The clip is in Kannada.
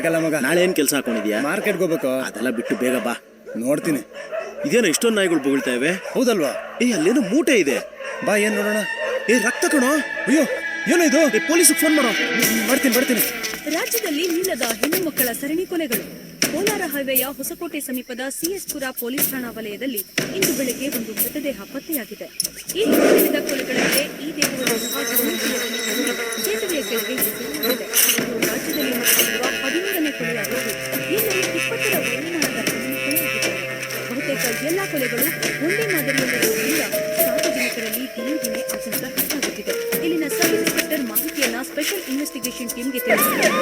ಆಗಲ್ಲ ಮಗ. ನಾಳೆ ಏನ್ ಕೆಲಸ ಹಾಕೊಂಡಿದ್ಯಾ? ಮಾರ್ಕೆಟ್ಗೆ ಹೋಗ್ಬೇಕು. ಅದೆಲ್ಲ ಬಿಟ್ಟು ಬೇಗ ಬಾ. ನೋಡ್ತೀನಿ. ಇದೇನೋ ಇಷ್ಟೊಂದು ನಾಯಿಗಳು ಬೊಗಳ್ತಾ ಇವೆ? ಹೌದಲ್ವಾ? ಅಲ್ಲೇನೋ ಮೂಟೆ ಇದೆ. ಬಾ, ಏನ್ ನೋಡೋಣ. ರಕ್ತ ಕಣೋ. ಅಯ್ಯೋ, ಏನೋ ಇದು? ಪೊಲೀಸಿಗೆ ಫೋನ್ ಮಾಡೋ. ಬರ್ತೀನಿ. ರಾಜ್ಯದಲ್ಲಿ ನೀಳದ ಹೆಣ್ಣು ಮಕ್ಕಳ ಸರಣಿ ಕೊಲೆಗಳು. ಕೋಲಾರ ಹೈವೇಯ ಹೊಸಕೋಟೆ ಸಮೀಪದ ಸಿಎಸ್ ಪುರ ಪೊಲೀಸ್ ಠಾಣಾ ವಲಯದಲ್ಲಿ ಇಂದು ಬೆಳಗ್ಗೆ ಒಂದು ಮೃತದೇಹ ಪತ್ತೆಯಾಗಿದೆ. ಈ ಹಿಂದೆ ನಡೆದ ಕೊಲೆಗಳಂತೆ ಈ ದೇಹವನ್ನು ಸಹ ಸೇತುವೆಯ ಕೆಳಗೆ ಎಸೆಯಲಾಗಿದೆ. ರಾಜ್ಯದಲ್ಲಿ ನಡೆದಿರುವ 13ನೇ ಕೊಲೆಯಾಗಿದ್ದು ಇನ್ನೂ 20ರ ವಯೋಮಾನದ ಕೊಲೆಯಾಗಿದ್ದಾರೆ. ಬಹುತೇಕ ಎಲ್ಲಾ ಕೊಲೆಗಳು ಒಂದೇ ಮಾದರಿಯಲ್ಲಿರುವುದರಿಂದ ಸಾರ್ವಜನಿಕರಲ್ಲಿ ದಿನೇ ದಿನೇ ಆತಂಕ ಹೆಚ್ಚಾಗುತ್ತಿದೆ. ಇಲ್ಲಿನ ಸಬ್ ಇನ್ಸ್ಪೆಕ್ಟರ್ ಮಾಹಿತಿಯನ್ನ ಸ್ಪೆಷಲ್ ಇನ್ವೆಸ್ಟಿಗೇಷನ್ ಟೀಮ್ಗೆ ತಿಳಿಸಿದ್ದಾರೆ.